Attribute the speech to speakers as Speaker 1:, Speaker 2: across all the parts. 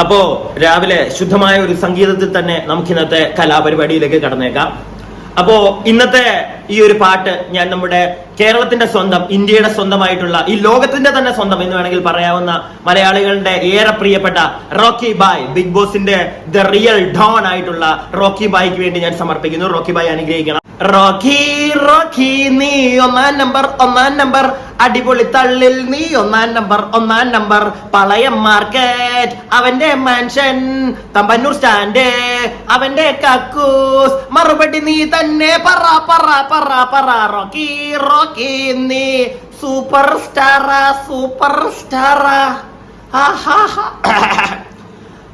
Speaker 1: അപ്പോ രാവിലെ ശുദ്ധമായ ഒരു സംഗീതത്തിൽ തന്നെ നമുക്ക് ഇന്നത്തെ കലാപരിപാടിയിലേക്ക് കടന്നേക്കാം. അപ്പോ ഇന്നത്തെ ഈ ഒരു പാട്ട് ഞാൻ നമ്മുടെ കേരളത്തിന്റെ സ്വന്തം, ഇന്ത്യയുടെ സ്വന്തമായിട്ടുള്ള, ഈ ലോകത്തിന്റെ തന്നെ സ്വന്തം എന്ന് വേണമെങ്കിൽ പറയാവുന്ന മലയാളികളുടെ ഏറെ പ്രിയപ്പെട്ട റോക്കി ബായ്, ബിഗ് ബോസിന്റെ ദ റിയൽ ഡോൺ ആയിട്ടുള്ള റോക്കി ബായ്ക്ക് വേണ്ടി ഞാൻ സമർപ്പിക്കുന്നു. റോക്കി ബായ് അനുഗ്രഹിക്കണം. റോക്കി റോക്കി നീ ഒന്നാം നമ്പർ അടിപൊളി തള്ളിൽ നീ ഒന്നാം നമ്പർ പളയം മാർക്കറ്റ് അവന്റെ മാൻഷൻ, തമ്പന്നൂർ സ്റ്റാൻഡ് അവന്റെ കക്കൂസ്, മറുപടി നീ തന്നെ പറ പറ പറ പറ. റോക്കി റോക്കി നീ സൂപ്പർ സ്റ്റാറാ.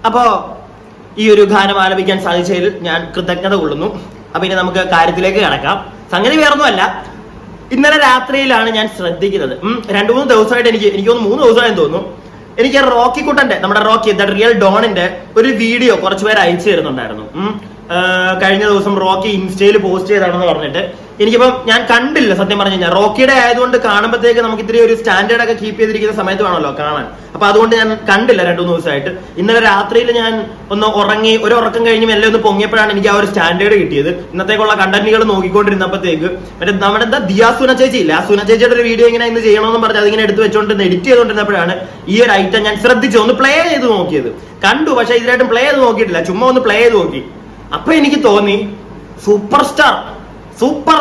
Speaker 1: അപ്പോ ഈ ഒരു ഗാനം ആലപിക്കാൻ സാധിച്ചതിൽ ഞാൻ കൃതജ്ഞത കൊള്ളുന്നു. അപ്പൊ ഇനി നമുക്ക് കാര്യത്തിലേക്ക് കടക്കാം. സംഗതി വേറൊന്നുമല്ല, ഇന്നലെ രാത്രിയിലാണ് ഞാൻ ശ്രദ്ധിക്കുന്നത്. 2-3 ദിവസമായിട്ട് എനിക്ക് തോന്നുന്നു 3 ദിവസമായെന്ന് തോന്നുന്നു, എനിക്ക് റോക്കി കുട്ടന്റെ, നമ്മുടെ റോക്കി ദ റിയൽ ഡോണിന്റെ ഒരു വീഡിയോ കുറച്ചുപേർ അയച്ചു തരുന്നുണ്ടായിരുന്നു. കഴിഞ്ഞ ദിവസം റോക്കി ഇൻസ്റ്റയിൽ പോസ്റ്റ് ചെയ്താണെന്ന് പറഞ്ഞിട്ട് എനിക്കിപ്പം ഞാൻ കണ്ടില്ല സത്യം പറഞ്ഞു കഴിഞ്ഞാൽ. റോക്കിയുടെ ആയതുകൊണ്ട് കാണുമ്പോഴത്തേക്ക് നമുക്ക് ഇത്തിരി ഒരു സ്റ്റാൻഡേർഡ് ഒക്കെ കീപ്പ് ചെയ്തിരിക്കുന്ന സമയത്ത് വേണമല്ലോ കാണാൻ. അപ്പൊ അതുകൊണ്ട് ഞാൻ കണ്ടില്ല 2-3 ദിവസമായിട്ട്. ഇന്നലെ രാത്രിയിൽ ഞാൻ ഒന്ന് ഉറങ്ങി, ഒരു ഉറക്കം കഴിഞ്ഞ് എല്ലാം ഒന്ന് പൊങ്ങിയപ്പോഴാണ് എനിക്ക് ആ ഒരു സ്റ്റാൻഡേർഡ് കിട്ടിയത്. ഇന്നത്തേക്കുള്ള കണ്ടന്റുകൾ നോക്കിക്കൊണ്ടിരുന്നപ്പോഴത്തേക്ക് മറ്റേ നമ്മുടെ എന്താ ദിയാസുന ചേച്ചി ഇല്ല, ആ സുന ചേച്ചിയുടെ ഒരു വീഡിയോ ഇങ്ങനെ ഇന്ന് ചെയ്യണമെന്ന് പറഞ്ഞ് അതിങ്ങനെ എടുത്ത് വെച്ചോണ്ട് എഡിറ്റ് ചെയ്തുകൊണ്ടിരുന്നപ്പോഴാണ് ഈ ഒരു ഐറ്റം ഞാൻ ശ്രദ്ധിച്ചു, ഒന്ന് പ്ലേ ചെയ്ത് നോക്കിയത്. കണ്ടു, പക്ഷെ ഇതിലായിട്ടും പ്ലേ ചെയ്ത് നോക്കിയിട്ടില്ല, ചുമ്മാ ഒന്ന് പ്ലേ ചെയ്ത് നോക്കി. അപ്പൊ എനിക്ക് തോന്നി സൂപ്പർ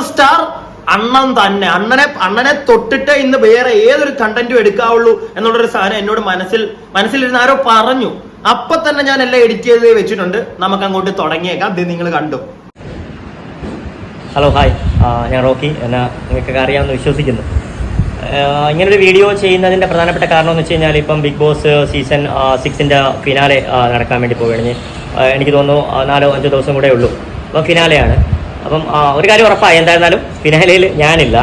Speaker 1: സ്റ്റാർ അണ്ണൻ തന്നെ. അണ്ണനെ തൊട്ടിട്ട് ഇന്ന് വേറെ ഏതൊരു കണ്ടന്റും എടുക്കാവുള്ളൂ എന്നുള്ളൊരു സാധനം എന്നോട് മനസ്സിലിരുന്ന് ആരോ പറഞ്ഞു. അപ്പൊ തന്നെ ഞാൻ എല്ലാം എഡിറ്റ് ചെയ്ത് വെച്ചിട്ടുണ്ട്. നമുക്ക് അങ്ങോട്ട് തുടങ്ങിയേക്കാം. ഇത് നിങ്ങൾ കണ്ടു.
Speaker 2: ഹലോ, ഹായ്, ഞാൻ റോക്കി. എന്നാ നിങ്ങൾക്കൊക്കെ അറിയാമെന്ന് വിശ്വസിക്കുന്നു. ഇങ്ങനൊരു വീഡിയോ ചെയ്യുന്നതിൻ്റെ പ്രധാനപ്പെട്ട കാരണം എന്ന് വെച്ച് കഴിഞ്ഞാൽ ഇപ്പം ബിഗ് ബോസ് സീസൺ 6ൻ്റെ ഫിനാലെ നടക്കാൻ വേണ്ടി പോവുകയാണ്. എനിക്ക് തോന്നുന്നു 4-5 ദിവസം കൂടെ ഉള്ളൂ. അപ്പം ഫിനാലെയാണ്. അപ്പം ഒരു കാര്യം ഉറപ്പായി, എന്തായിരുന്നാലും ഫിനാലയിൽ ഞാനില്ല.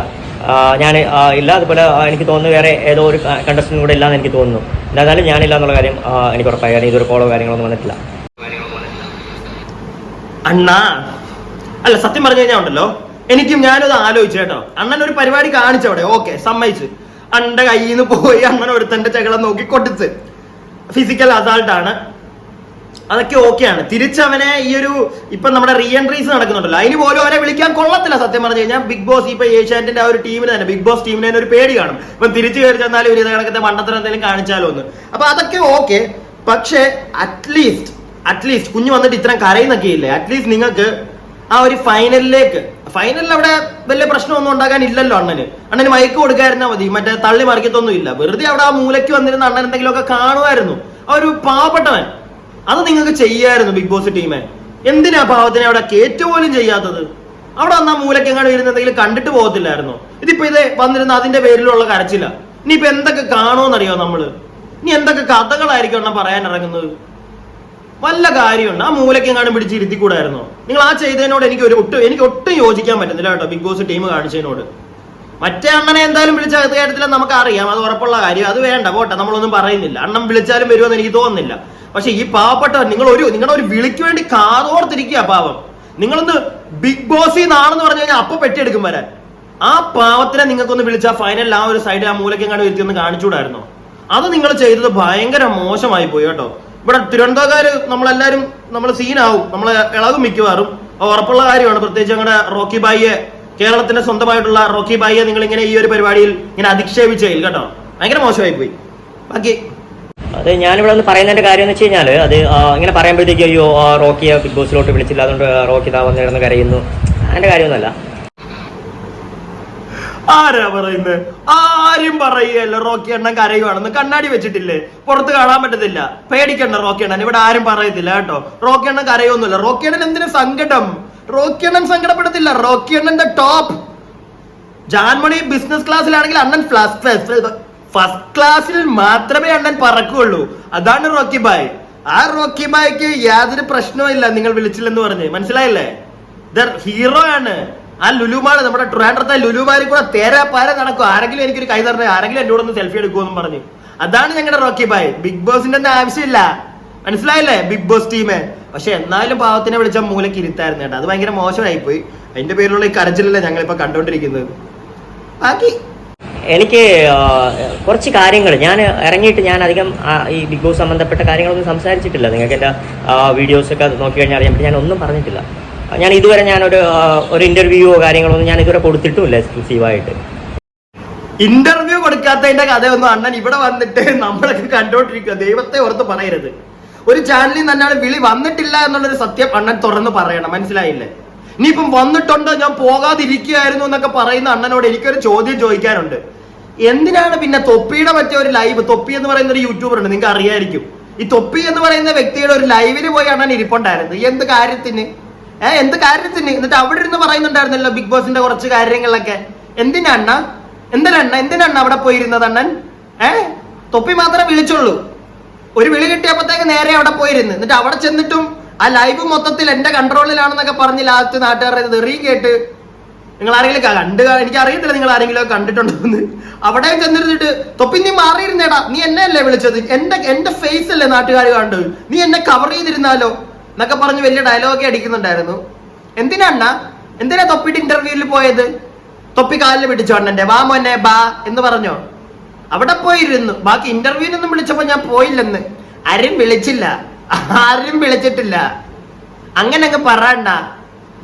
Speaker 2: അതുപോലെ എനിക്ക് തോന്നുന്നു വേറെ ഏതോ ഒരു കണ്ടസ്റ്റൻ്റ് കൂടെ ഇല്ലാന്ന് എനിക്ക് തോന്നുന്നു. എന്തായാലും ഞാനില്ല എന്നുള്ള കാര്യം എനിക്ക് ഉറപ്പായി. കാരണം ഇതൊരു കോളോ കാര്യങ്ങളൊന്നും വന്നിട്ടില്ല.
Speaker 1: അണ്ണാ അല്ല, സത്യം പറഞ്ഞു കഴിഞ്ഞാൽ ഉണ്ടല്ലോ, ഞാനത് ആലോചിച്ചു കേട്ടോ. അണ്ണൻ ഒരു പരിപാടി കാണിച്ചവിടെ, ഓക്കെ, സമ്മതിച്ച്. അണ്ണന്റെ കയ്യിൽ നിന്ന് പോയി അണ്ണൻ ഒരുത്തന്റെ ചകളം നോക്കി കൊട്ടിച്ച് ഫിസിക്കൽ അസാൾട്ടാണ്, അതൊക്കെ ഓക്കെയാണ്. തിരിച്ചവനെ ഈ ഒരു ഇപ്പൊ നമ്മുടെ റീ എൻട്രീസ് നടക്കുന്നുണ്ടല്ലോ, അതിന് പോലും അവനെ വിളിക്കാൻ കൊള്ളത്തില്ല സത്യം പറഞ്ഞു കഴിഞ്ഞാൽ. ബിഗ് ബോസ് ഇപ്പൊ ഏഷ്യാനെറ്റിന്റെ ആ ഒരു ടീമിന് തന്നെ, ബിഗ് ബോസ് ടീമിന് തന്നെ ഒരു പേടി കാണും. ഇപ്പൊ തിരിച്ചു കയറി ചെന്നാലും ഒരു കണക്കത്തെ മണ്ടത്തരം എന്തെങ്കിലും കാണിച്ചാലോ എന്ന്. അപ്പൊ അതൊക്കെ ഓക്കെ, പക്ഷെ അറ്റ്ലീസ്റ്റ് കുഞ്ഞു വന്നിട്ട് ഇത്രയും കരയുന്നൊക്കെ ഇല്ലേ, അറ്റ്ലീസ്റ്റ് നിങ്ങൾക്ക് ആ ഒരു ഫൈനലിൽ അവിടെ വലിയ പ്രശ്നമൊന്നും ഉണ്ടാകാനില്ലല്ലോ. അണ്ണന് മയക്ക് കൊടുക്കാതിരുന്നാൽ മതി, മറ്റേ തള്ളി മറിക്കത്തൊന്നും ഇല്ല. വെറുതെ അവിടെ ആ മൂലയ്ക്ക് വന്നിരുന്ന അണ്ണൻ എന്തെങ്കിലുമൊക്കെ കാണുമായിരുന്നു. ആ ഒരു പാവപ്പെട്ടവൻ, അത് നിങ്ങൾക്ക് ചെയ്യായിരുന്നു ബിഗ് ബോസ് ടീമെ. എന്തിനാ പാവത്തിനെ അവിടെ കേറ്റു പോലും ചെയ്യാത്തത്? അവിടെ വന്നാ മൂലക്കെങ്ങാണ്ട് വരുന്ന എന്തെങ്കിലും കണ്ടിട്ട് പോകത്തില്ലായിരുന്നോ? ഇതിപ്പോ ഇത് വന്നിരുന്ന അതിന്റെ പേരിലുള്ള കരച്ചില്ല. ഇനിയിപ്പോ എന്തൊക്കെ കാണുമെന്നറിയോ നമ്മള്? ഇനി എന്തൊക്കെ കഥകളായിരിക്കും എണ്ണം പറയാൻ ഇറങ്ങുന്നത്? വല്ല കാര്യമുണ്ട്? ആ മൂലക്കെങ്ങാണ്ടും പിടിച്ച് ഇരുത്തിക്കൂടായിരുന്നോ? നിങ്ങൾ ആ ചെയ്തതിനോട് എനിക്ക് ഒട്ടും യോജിക്കാൻ പറ്റുന്നില്ല കേട്ടോ, ബിഗ് ബോസ് ടീം കാണിച്ചതിനോട്. മറ്റേ അണ്ണനെ എന്തായാലും വിളിച്ച കാര്യത്തില നമുക്ക് അറിയാം, അത് ഉറപ്പുള്ള കാര്യം. അത് വേണ്ട, പോട്ടെ, നമ്മളൊന്നും പറയുന്നില്ല. അണ്ണൻ വിളിച്ചാലും വരുമെന്ന് എനിക്ക് തോന്നുന്നില്ല. പക്ഷെ ഈ പാവപ്പെട്ടവൻ, നിങ്ങളുടെ ഒരു വിളിക്ക് വേണ്ടി കാതോർത്തിരിക്കുക പാവം. നിങ്ങളൊന്ന് ബിഗ് ബോസിൽ നിന്നാണെന്ന് പറഞ്ഞു കഴിഞ്ഞാൽ അപ്പൊ പെട്ടിയെടുക്കും വരാൻ. ആ പാവത്തിനെ നിങ്ങൾക്കൊന്ന് വിളിച്ചാൽ ഫൈനലിൽ ആ ഒരു സൈഡിൽ ആ മൂലക്കെങ്ങാണ്ട് വരുത്തി ഒന്ന് കാണിച്ചുകൂടായിരുന്നോ? അത് നിങ്ങൾ ചെയ്തത് ഭയങ്കര മോശമായി പോയി കേട്ടോ. ഇവിടെ തിരുവനന്തപുരക്കാര് നമ്മളെല്ലാരും സീനാവും, നമ്മളെ ഇളകും മിക്കവാറും, ഉറപ്പുള്ള കാര്യമാണ്. പ്രത്യേകിച്ച് ഞങ്ങളുടെ റോക്കി ബായിയെ, കേരളത്തിന്റെ സ്വന്തമായിട്ടുള്ള റോക്കി ബായിയെ നിങ്ങൾ ഇങ്ങനെ ഈ ഒരു പരിപാടിയിൽ ഇങ്ങനെ അധിക്ഷേപിച്ചതിൽ കേട്ടോ ഭയങ്കര മോശമായി പോയി. ബാക്കി
Speaker 2: അത് ഞാനിവിടെ ഒന്ന് പറയുന്നതിന്റെ കാര്യം എന്ന് വെച്ച് കഴിഞ്ഞാൽ, അത് ഇങ്ങനെ പറയുമ്പോഴത്തേക്ക് അയ്യോ റോക്കിയെ ബിഗ് ബോസിലോട്ട് വിളിച്ചില്ല, അതുകൊണ്ട് റോക്കി താ വന്നിരുന്ന് കരയുന്നു, അതിന്റെ കാര്യമൊന്നുമല്ല.
Speaker 1: ആരാ പറയുന്നത്? ആരും പറയുകയല്ല റോക്കി എണ്ണം കരയുവാണെന്ന്. കണ്ണാടി വെച്ചിട്ടില്ലേ, പുറത്ത് കാണാൻ പറ്റത്തില്ല. പേടിക്കണ്ട റോക്കി എണ്ണൻ, ഇവിടെ ആരും പറയത്തില്ല കേട്ടോ. റോക്കി എണ്ണം കരയൊന്നുമില്ല. റോക്കി എണ്ണൻ എന്തിനു സങ്കടം? റോക്കി എണ്ണൻ സങ്കടപ്പെടത്തില്ല. റോക്കി എണ്ണന്റെ ടോപ്പ്. ജാൻമണി ബിസിനസ് ക്ലാസ്സിലാണെങ്കിൽ അണ്ണൻ ഫസ്റ്റ് ക്ലാസ്സിൽ മാത്രമേ അണ്ണൻ പറക്കുള്ളൂ. അതാണ് റോക്കി ബായ്. ആ റോക്കി ബായ്ക്ക് യാതൊരു പ്രശ്നവും ഇല്ല നിങ്ങൾ വിളിച്ചില്ലെന്ന് പറഞ്ഞ്, മനസ്സിലായില്ലേ? ഹീറോ ആണ്. ആ ലുലുമാള്, നമ്മുടെ ട്രിവാൻഡ്രത്തെ ലുലുമാരിൽ കൂടെ തേരാപ്പാര നടക്കും. ആരെങ്കിലും എനിക്കൊരു കൈ തരണേ, ആരെങ്കിലും എന്നോട് ഒന്ന് സെൽഫി എടുക്കുമെന്നും പറഞ്ഞു. അതാണ് ഞങ്ങളുടെ റോക്കി ബായ്. ബിഗ് ബോസിന്റെ ഒന്നും ആവശ്യമില്ല, മനസ്സിലായില്ലേ ബിഗ് ബോസ് ടീമെ? പക്ഷെ എന്നാലും പാവത്തിനെ വിളിച്ച മൂലക്ക് ഇരുത്തായിരുന്നു കേട്ടോ. അത് ഭയങ്കര മോശമായി പോയി. അതിന്റെ പേരിലുള്ള ഈ കരച്ചിലല്ലേ ഞങ്ങളിപ്പോ കണ്ടോണ്ടിരിക്കുന്നത്. ബാക്കി
Speaker 2: എനിക്ക് കുറച്ച് കാര്യങ്ങൾ ഞാൻ ഇറങ്ങിയിട്ട് ഞാൻ അധികം ഈ ബിഗ് ബോസ് സംബന്ധപ്പെട്ട കാര്യങ്ങളൊന്നും സംസാരിച്ചിട്ടില്ല. നിങ്ങൾക്ക് എൻ്റെ വീഡിയോസൊക്കെ നോക്കി കഴിഞ്ഞാൽ അറിയാൻ പറ്റും, ഞാൻ ഒന്നും പറഞ്ഞിട്ടില്ല. ഞാൻ ഇതുവരെ ഒരു ഇന്റർവ്യൂവോ കാര്യങ്ങളൊന്നും ഞാൻ ഇതുവരെ കൊടുത്തിട്ടുമില്ല എക്സ്ക്ലൂസീവായിട്ട്.
Speaker 1: ഇന്റർവ്യൂ കൊടുക്കാത്തതിന്റെ കഥയൊന്നും അണ്ണൻ ഇവിടെ വന്നിട്ട് നമ്മളൊക്കെ കണ്ടോണ്ടിരിക്കുക. ദൈവത്തെ ഓർത്ത് പറയരുത്. ഒരു ചാനലിൽ തന്നെ വിളി വന്നിട്ടില്ല എന്നുള്ളൊരു സത്യം അണ്ണൻ തുറന്ന് പറയണം, മനസ്സിലായില്ലേ? ഇനിയിപ്പം വന്നിട്ടുണ്ടോ ഞാൻ പോകാതിരിക്കുകയായിരുന്നു എന്നൊക്കെ പറയുന്ന അണ്ണനോട് എനിക്കൊരു ചോദ്യം ചോദിക്കാനുണ്ട്. എന്തിനാണ് പിന്നെ തൊപ്പിയുടെ മറ്റേ ഒരു ലൈവ്, തൊപ്പി എന്ന് പറയുന്ന ഒരു യൂട്യൂബർ ഉണ്ട്, നിങ്ങൾക്ക് അറിയായിരിക്കും. ഈ തൊപ്പി എന്ന് പറയുന്ന വ്യക്തിയുടെ ഒരു ലൈവില് പോയി അണ്ണൻ ഇരിപ്പുണ്ടായിരുന്നു. എന്ത് കാര്യത്തിന്? എന്ത് കാര്യത്തിന്? എന്നിട്ട് അവിടെ ഇരുന്ന് പറയുന്നുണ്ടായിരുന്നല്ലോ ബിഗ് ബോസിന്റെ കുറച്ച് കാര്യങ്ങളിലൊക്കെ. എന്തിനാ അവിടെ പോയിരുന്നത് അണ്ണൻ? തൊപ്പി മാത്രമേ വിളിച്ചുള്ളൂ. ഒരു വിളി കിട്ടിയപ്പോഴത്തേക്ക് നേരെ അവിടെ പോയിരുന്നു. എന്നിട്ട് അവിടെ ചെന്നിട്ടും ആ ലൈവ് മൊത്തത്തിൽ എന്റെ കൺട്രോളിലാണെന്നൊക്കെ പറഞ്ഞ് ലാസ്റ്റ് നാട്ടുകാരുടെ തെറിയും കേട്ട് നിങ്ങൾ ആരെങ്കിലും എനിക്ക് അറിയത്തില്ല നിങ്ങൾ ആരെങ്കിലും കണ്ടിട്ടുണ്ടോ എന്ന്. അവിടെ ചെന്നിരുന്നിട്ട് തൊപ്പി നീ മാറിയിരുന്നേടാ, നീ എന്നെ അല്ലേ വിളിച്ചത്, എന്റെ ഫേസ് അല്ലേ നാട്ടുകാർ കണ്ടത്, നീ എന്നെ കവർ ചെയ്തിരുന്നാലോ എന്നൊക്കെ പറഞ്ഞ് വലിയ ഡയലോഗൊക്കെ അടിക്കുന്നുണ്ടായിരുന്നു. എന്തിനാ തൊപ്പിയുടെ ഇന്റർവ്യൂവിൽ പോയത്? തൊപ്പി കാലിൽ പിടിച്ചോ അണ്ണന്റെ, വാ മോനെ ബാ എന്ന് പറഞ്ഞോ, അവിടെ പോയിരുന്നു. ബാക്കി ഇന്റർവ്യൂവിനൊന്നും വിളിച്ചപ്പോ ഞാൻ പോയില്ലെന്ന്. ആരും വിളിച്ചിട്ടില്ല. അങ്ങനെ അങ്ങ് പറയണ്ട,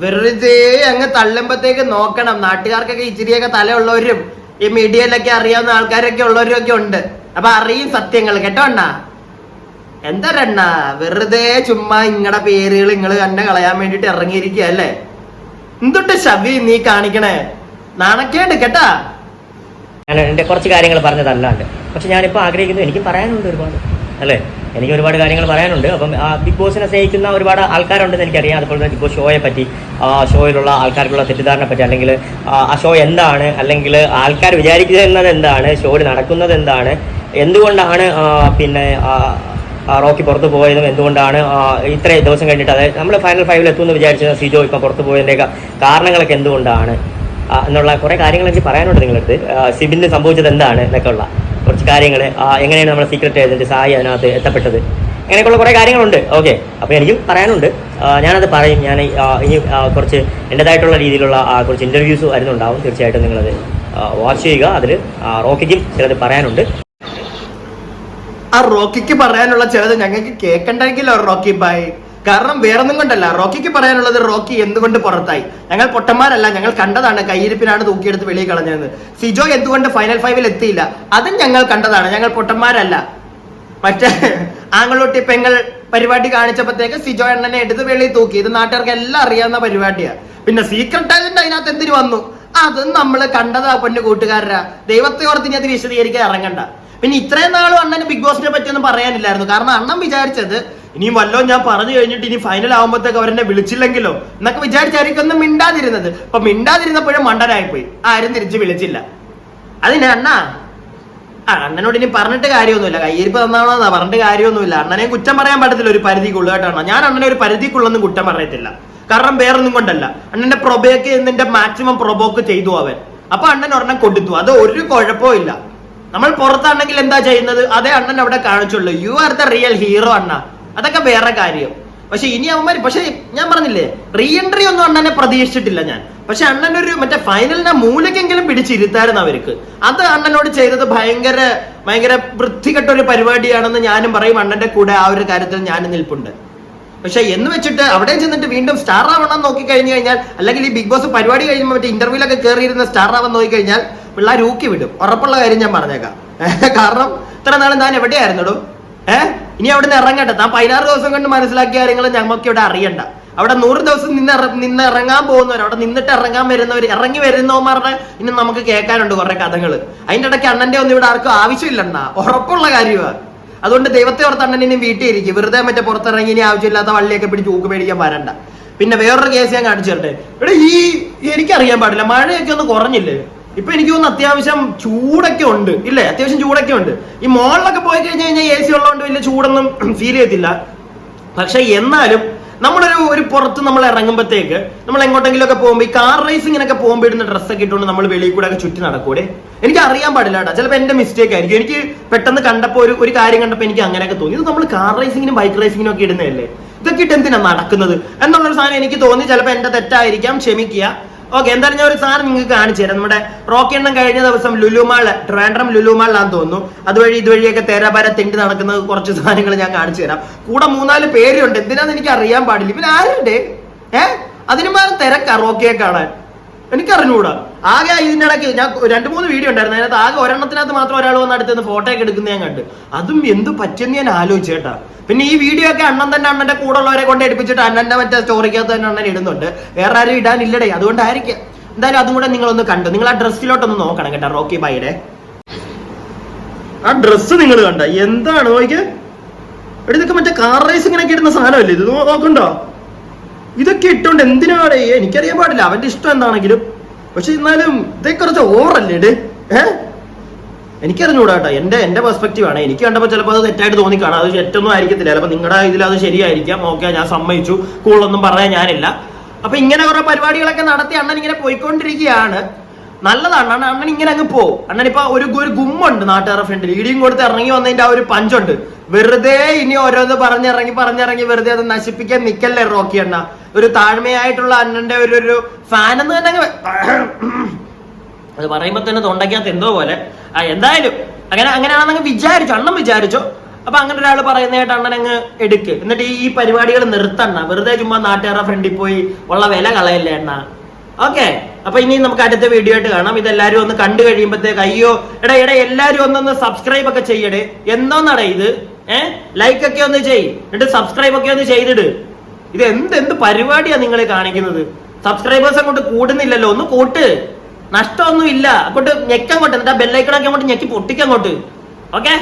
Speaker 1: വെറുതെ അങ്ങ് തള്ളുമ്പത്തേക്ക് നോക്കണം. നാട്ടുകാർക്കൊക്കെ ഇച്ചിരിയൊക്കെ തലയുള്ളവരും ഈ മീഡിയയിലൊക്കെ അറിയാവുന്ന ആൾക്കാരൊക്കെ ഉള്ളവരും ഒക്കെ ഉണ്ട്. അപ്പൊ അറിയും സത്യങ്ങൾ കേട്ടോ അണ്ണാ. എന്താ വെറുതെ ചുമ്മാ ഇങ്ങടെ പേരുകൾ നിങ്ങള് തന്നെ കളയാൻ വേണ്ടിട്ട് ഇറങ്ങിയിരിക്കുക അല്ലേ? എന്തൊട്ട് ശവി നീ കാണിക്കണേ, നാണക്കേണ്ട് കേട്ടാ.
Speaker 2: ഞാൻ എൻ്റെ കുറച്ച് കാര്യങ്ങൾ പറഞ്ഞതല്ലാണ്ട്, പക്ഷെ ഞാനിപ്പോൾ ആഗ്രഹിക്കുന്നു, എനിക്ക് പറയാനുണ്ട് ഒരുപാട്, അല്ലേ? എനിക്ക് ഒരുപാട് കാര്യങ്ങൾ പറയാനുണ്ട്. അപ്പം ബിഗ് ബോസിനെ സ്നേഹിക്കുന്ന ഒരുപാട് ആൾക്കാരുണ്ടെന്ന് എനിക്കറിയാം. അതുപോലെ തന്നെ ബിഗ് ബോസ് ഷോയെ പറ്റി, ഷോയിലുള്ള ആൾക്കാർക്കുള്ള തെറ്റിദ്ധാരണയെ പറ്റി, അല്ലെങ്കിൽ ആ ഷോ എന്താണ്, അല്ലെങ്കിൽ ആൾക്കാർ വിചാരിക്കുന്നത് എന്താണ്, ഷോയിൽ നടക്കുന്നത് എന്താണ്, എന്തുകൊണ്ടാണ് പിന്നെ റോക്കി പുറത്തു പോയതും, എന്തുകൊണ്ടാണ് ഇത്രയും ദിവസം കഴിഞ്ഞിട്ട്, അതായത് നമ്മൾ ഫൈനൽ 5 എത്തുമെന്ന് വിചാരിച്ചത് സിജോ ഇപ്പം പുറത്തു പോയതിൻ്റെയൊക്കെ കാരണങ്ങളൊക്കെ എന്തുകൊണ്ടാണ് എന്നുള്ള കുറേ കാര്യങ്ങൾ എനിക്ക് പറയാനുണ്ട് നിങ്ങളടുത്ത്. സിബിന് സംഭവിച്ചത് എന്താണ് എന്നൊക്കെ ഉള്ള കുറച്ച് കാര്യങ്ങൾ, എങ്ങനെയാണ് നമ്മുടെ സീക്രട്ട് ഏജൻറ്റ് സായി അതിനകത്ത് എത്തപ്പെട്ടത്, അങ്ങനെയൊക്കെയുള്ള കുറേ കാര്യങ്ങളുണ്ട്. ഓക്കെ, അപ്പോൾ എനിക്കും പറയാനുണ്ട്, ഞാനത് പറയും. ഞാൻ ഇനി കുറച്ച് എൻ്റെതായിട്ടുള്ള രീതിയിലുള്ള കുറച്ച് ഇൻ്റർവ്യൂസ് വരുന്നുണ്ടാവും. തീർച്ചയായിട്ടും നിങ്ങളത് വാച്ച് ചെയ്യുക. അതിൽ റോക്കിക്കും ചിലത് പറയാനുണ്ട്.
Speaker 1: ആ റോക്കിക്ക് പറയാനുള്ള ചിലത് ഞങ്ങൾക്ക് കേൾക്കണ്ടെങ്കിലോ റോക്കി ബായ്. കാരണം വേറൊന്നും കൊണ്ടല്ല, റോക്കിക്ക് പറയാനുള്ളത് റോക്കി എന്തുകൊണ്ട് പുറത്തായി. ഞങ്ങൾ പൊട്ടന്മാരല്ല, ഞങ്ങൾ കണ്ടതാണ് കയ്യിരിപ്പിനാണ് തൂക്കിയെടുത്ത് വെളിയിൽ കളഞ്ഞതെന്ന്. സിജോ എന്തുകൊണ്ട് ഫൈനൽ 5 എത്തിയില്ല അതും ഞങ്ങൾ കണ്ടതാണ്, ഞങ്ങൾ പൊട്ടന്മാരല്ല. മറ്റേ ആങ്ങളൊട്ടി പെങ്ങൾ പരിപാടി കാണിച്ചപ്പോഴത്തേക്ക് സിജോ എണ്ണനെ എടുത്ത് വെളിയിൽ തൂക്കി. ഇത് നാട്ടുകാർക്ക് എല്ലാം അറിയാവുന്ന പരിപാടിയാണ്. പിന്നെ സീക്രട്ട് ഏജന്റ് അതിനകത്ത് എന്തിനു വന്നു അതും നമ്മൾ കണ്ടതാ പൊന്നു കൂട്ടുകാരാ. ദൈവത്തെ ഓർത്ത് ഇനി അത് വിശദീകരിക്കാൻ ഇറങ്ങണ്ട. പിന്നെ ഇത്രയും നാളും അണ്ണന് ബിഗ് ബോസിനെ പറ്റിയൊന്നും പറയാനില്ലായിരുന്നു. കാരണം അണ്ണൻ വിചാരിച്ചത് ഇനിയും വല്ലോ ഞാൻ പറഞ്ഞു കഴിഞ്ഞിട്ട് ഇനി ഫൈനൽ ആകുമ്പോഴത്തേക്ക് അവരെന്നെ വിളിച്ചില്ലെങ്കിലോ എന്നൊക്കെ വിചാരിച്ചായിരിക്കും ഒന്നും മിണ്ടാതിരുന്നത്. അപ്പൊ മിണ്ടാതിരുന്നപ്പോഴും മണ്ടനായിപ്പോയി, ആരും തിരിച്ച് വിളിച്ചില്ല. അതിന് അണ്ണനോട് ഇനി പറഞ്ഞിട്ട് കാര്യമൊന്നുമില്ല, കയ്യിരിപ്പ് തന്നാണെന്നാ പറഞ്ഞിട്ട് കാര്യമൊന്നുമില്ല. അണ്ണനെ കുറ്റം പറയാൻ പറ്റത്തില്ല ഒരു പരിധിക്കുള്ള കേട്ടോ. ഞാൻ അണ്ണനെ ഒരു പരിധിക്കുള്ളൊന്നും കുറ്റം പറയത്തില്ല. കാരണം വേറൊന്നും കൊണ്ടല്ല, അണ്ണന്റെ പ്രൊബേക്ക് എന്നിന്റെ മാക്സിമം പ്രൊബോക്ക് ചെയ്തു അവൻ. അപ്പൊ അണ്ണൻ ഒരെണ്ണം കൊടുത്തു, അത് ഒരു കുഴപ്പവും ഇല്ല. നമ്മൾ പുറത്താണെങ്കിൽ എന്താ ചെയ്യുന്നത്, അതേ അണ്ണൻ അവിടെ കാണിച്ചുള്ളൂ. You are the real hero അണ്ണ, അതൊക്കെ വേറെ കാര്യം. പക്ഷെ ഇനി അവന്മാർ, പക്ഷെ ഞാൻ പറഞ്ഞില്ലേ റീ എൻട്രി ഒന്നും അണ്ണനെ പ്രതീക്ഷിച്ചിട്ടില്ല ഞാൻ. പക്ഷെ അണ്ണനൊരു മറ്റേ ഫൈനലിന്റെ മൂലക്കെങ്കിലും പിടിച്ചിരുത്തായിരുന്നു അവർക്ക്. അത് അണ്ണനോട് ചെയ്തത് ഭയങ്കര ഭയങ്കര വൃത്തികെട്ടൊരു പരിപാടിയാണെന്ന് ഞാനും പറയും. അണ്ണന്റെ കൂടെ ആ ഒരു കാര്യത്തിൽ ഞാനും നിൽപ്പുണ്ട്. പക്ഷെ എന്ന് വെച്ചിട്ട് അവിടെ ചെന്നിട്ട് വീണ്ടും സ്റ്റാർ ആവണം നോക്കി കഴിഞ്ഞു കഴിഞ്ഞാൽ, അല്ലെങ്കിൽ ഈ ബിഗ് ബോസ് പരിപാടി കഴിയുമ്പോൾ മറ്റേ ഇന്റർവ്യൂലൊക്കെ കയറിയിരുന്ന സ്റ്റാർ ആവാൻ നോക്കി കഴിഞ്ഞാൽ പിള്ളേർ ഊക്കി വിടും, ഉറപ്പുള്ള കാര്യം ഞാൻ പറഞ്ഞേക്കാം. കാരണം ഇത്ര നാളും താൻ എവിടെയായിരുന്നടോ? ഇനി അവിടെ നിന്ന് ഇറങ്ങട്ടെ. താൻ 16 ദിവസം കൊണ്ട് മനസ്സിലാക്കിയ കാര്യങ്ങൾ ഞങ്ങൾക്ക് ഇവിടെ അറിയണ്ട. അവിടെ 100 ദിവസം നിന്ന് ഇറങ്ങാൻ പോകുന്നവർ, അവിടെ നിന്നിട്ട് ഇറങ്ങാൻ വരുന്നവർ, ഇറങ്ങി വരുന്നവന്മാരുടെ ഇനി നമുക്ക് കേൾക്കാനുണ്ട് കുറെ കഥകൾ. അതിന്റെ ഇടയ്ക്ക് അണ്ണന്റെ ഒന്നും ഇവിടെ ആർക്കും ആവശ്യമില്ലെന്നാ, ഉറപ്പുള്ള കാര്യമാണ്. അതുകൊണ്ട് ദൈവത്തെ ഓർത്ത് അണ്ണൻ ഇനി വീട്ടിൽ ഇരിക്കും, വെറുതെ മറ്റേ പുറത്തിറങ്ങി ഇനി ആവശ്യമില്ലാത്ത വള്ളിയൊക്കെ പിടിച്ച് ഊക്ക് മേടിക്കാൻ വരണ്ട. പിന്നെ വേറൊരു കേസ് ഞാൻ കാണിച്ചു തരട്ടെ. ഇവിടെ എനിക്കറിയാൻ പാടില്ല, മഴയൊക്കെ ഒന്ന് കുറഞ്ഞില്ലേ? ഇപ്പൊ എനിക്ക് തോന്നുന്നു അത്യാവശ്യം ചൂടൊക്കെ ഉണ്ട് ഇല്ലേ? അത്യാവശ്യം ചൂടൊക്കെ ഉണ്ട്. ഈ മോളിലൊക്കെ പോയി കഴിഞ്ഞ് കഴിഞ്ഞാൽ AC ഉള്ളതുകൊണ്ട് വലിയ ചൂടൊന്നും ഫീൽ ചെയ്യത്തില്ല. പക്ഷെ എന്നാലും നമ്മളൊരു പുറത്ത് നമ്മൾ ഇറങ്ങുമ്പോഴത്തേക്ക് നമ്മൾ എങ്ങോട്ടെങ്കിലും ഒക്കെ പോകുമ്പോൾ ഈ കാർ റേസിങ്ങിനൊക്കെ പോകുമ്പോൾ ഇടുന്ന ഡ്രസ്സൊക്കെ ഇട്ടുകൊണ്ട് നമ്മൾ വെളിയിൽ കൂടെ ഒക്കെ ചുറ്റി നടക്കൂടെ? എനിക്ക് അറിയാൻ പാടില്ല കേട്ടോ, ചിലപ്പോൾ എന്റെ മിസ്റ്റേക്ക് ആയിരിക്കും. എനിക്ക് പെട്ടെന്ന് കണ്ടപ്പോൾ ഒരു കാര്യം കണ്ടപ്പോൾ എനിക്ക് അങ്ങനെയൊക്കെ തോന്നി, ഇത് നമ്മൾ കാർ റേസിങ്ങിനും ബൈക്ക് റേസിങ്ങിനും ഒക്കെ ഇടുന്നതല്ലേ, ഇതൊക്കെ ഇട്ട് എന്തിനാ നടക്കുന്നത് എന്നുള്ളൊരു സാധനം എനിക്ക് തോന്നി. ചിലപ്പോൾ എന്റെ തെറ്റായിരിക്കാം, ക്ഷമിക്കുക. ഓക്കെ, എന്തായാലും ഞാൻ ഒരു സാധനം നിങ്ങൾക്ക് കാണിച്ചു തരാം. നമ്മുടെ റോക്കി എണ്ണം കഴിഞ്ഞ ദിവസം ട്രിവാൻഡ്രം ലുലുമാളിലാന്ന് തോന്നുന്നു, അതുവഴി ഇതുവഴിയൊക്കെ തേരാപാര തെണ്ടി നടക്കുന്ന കുറച്ച് സാധനങ്ങൾ ഞാൻ കാണിച്ചു തരാം. കൂടെ 3-4 പേരുണ്ട്, എന്തിനാന്ന് എനിക്ക് അറിയാൻ പാടില്ല. ഇവൻ ആരുണ്ട്? അതിന് മാറി തിരക്കാ റോക്കിയെ കാണാൻ, എനിക്കറിഞ്ഞൂടാ. ആകെ ഇതിന്റെ ഇടയ്ക്ക് ഞാൻ 2-3 വീഡിയോ ഉണ്ടായിരുന്നു, അതിനകത്ത് ആകെ ഒരെണ്ണത്തിനകത്ത് മാത്രം ഒരാൾ വന്ന് അടുത്ത് ഫോട്ടോ ഒക്കെ എടുക്കുന്ന ഞാൻ കണ്ട്. അതും എന്ത് പറ്റുമെന്ന് ഞാൻ ആലോചിച്ചേട്ടാ. പിന്നെ ഈ വീഡിയോ ഒക്കെ അണ്ണൻ തന്നെ അണ്ണന്റെ കൂടെ ഉള്ളവരെ കൊണ്ട് എടുപ്പിച്ചിട്ട് അണ്ണന്റെ മറ്റേ സ്റ്റോറിക്കകത്ത് തന്നെ അണ്ണൻ ഇടുന്നുണ്ട്, വേറെ ആരും ഇടാനില്ലടേ, അതുകൊണ്ടായിരിക്കും. എന്തായാലും അതും കൂടെ നിങ്ങളൊന്ന് കണ്ടു. നിങ്ങൾ ആ ഡ്രസ്സിലോട്ടൊന്ന് നോക്കണം കേട്ടോ, റോക്കി ബായിയുടെ ആ ഡ്രസ്സ് നിങ്ങൾ കണ്ട എന്താണ് നോക്കിയ. ഇതൊക്കെ മറ്റേ കാർ റേസിങ്ങിനൊക്കെ ഇടുന്ന സാധനമല്ലേ ഇത്, നോക്കണ്ടോ? ഇതൊക്കെ ഇട്ടോണ്ട് എന്തിനാണ് എനിക്കറിയാൻ പാടില്ല അവന്റെ ഇഷ്ടം എന്താണെങ്കിലും, പക്ഷെ എന്നാലും ഇതൊക്കെ കുറച്ച് ഓവറല്ലേ എനിക്കറിഞ്ഞൂടാ കേട്ടോ. എന്റെ പെർസ്പെക്റ്റീവ് ആണ്, എനിക്ക് കണ്ടപ്പോൾ ചിലപ്പോൾ അത് തെറ്റായിട്ട് തോന്നിക്കാണാം, അത് തെറ്റൊന്നും ആയിരിക്കത്തില്ല, ചിലപ്പോൾ നിങ്ങളുടെ ഇതിൽ അത് ശരിയായിരിക്കാം. ഓക്കെ, ഞാൻ സമ്മതിച്ചു, കൂളൊന്നും പറയാൻ ഞാനില്ല. അപ്പൊ ഇങ്ങനെ കുറെ പരിപാടികളൊക്കെ നടത്തി അണ്ണൻ ഇങ്ങനെ പോയിക്കൊണ്ടിരിക്കുകയാണ്. നല്ലതാണ് അണ്ണൻ ഇങ്ങനെ അങ്ങ് പോകും. അണ്ണൻ ഇപ്പൊ ഒരു ഗുമ്മുണ്ട് നാട്ടുകാരുടെ ഫ്രണ്ടിൽ, ഇടിയും കൊടുത്ത് ഇറങ്ങി വന്നതിന്റെ ആ ഒരു പഞ്ചുണ്ട്. വെറുതെ ഇനി ഓരോന്ന് പറഞ്ഞിറങ്ങി വെറുതെ അത് നശിപ്പിക്കാൻ നിക്കല്ലേ റോക്കി അണ്ണ. ഒരു താഴ്മയായിട്ടുള്ള അണ്ണന്റെ ഒരു ഫാൻ എന്ന് തന്നെ അത് പറയുമ്പോ തന്നെ തൊണ്ടയ്ക്കകത്ത് എന്തോ പോലെ. എന്തായാലും അങ്ങനെയാണെന്നങ്ങ് അണ്ണൻ വിചാരിച്ചോ. അപ്പൊ അങ്ങനെ ഒരാൾ പറയുന്നതായിട്ട് അണ്ണൻ അങ്ങ് എടുക്ക്. എന്നിട്ട് ഈ പരിപാടികൾ നിർത്തണ്ണ, വെറുതെ ചുമ്മാ നാട്ടുകാരുടെ ഫ്രണ്ടിൽ പോയി ഉള്ള വില കളയല്ലേ എണ്ണ. ഓക്കെ, അപ്പൊ ഇനി നമുക്ക് അടുത്ത വീഡിയോ ആയിട്ട് കാണാം. ഇതെല്ലാരും ഒന്ന് കണ്ടു കഴിയുമ്പോഴത്തേക്ക് അയ്യോ എടാ എല്ലാരും ഒന്നൊന്ന് സബ്സ്ക്രൈബ് ഒക്കെ ചെയ്യടേ. എന്തോന്നടേ ഇത്? ലൈക്ക് ഒക്കെ ഒന്ന് ചെയ്, എന്നിട്ട് സബ്സ്ക്രൈബ് ഒക്കെ ഒന്ന് ചെയ്തിട്. ഇത് എന്ത് പരിപാടിയാ നിങ്ങൾ കാണിക്കുന്നത്? സബ്സ്ക്രൈബേഴ്സ് അങ്ങോട്ട് കൂടുന്നില്ലല്ലോ, ഒന്ന് കൂട്ട്, നഷ്ടമൊന്നും ഇല്ല. അങ്ങോട്ട് ഞെക്കങ്ങോട്ട്, എന്നിട്ട് ആ ബെല്ലൈക്കണൊക്കെ അങ്ങോട്ട് ഞെക്കി പൊട്ടിക്കങ്ങോട്ട്. ഓക്കെ.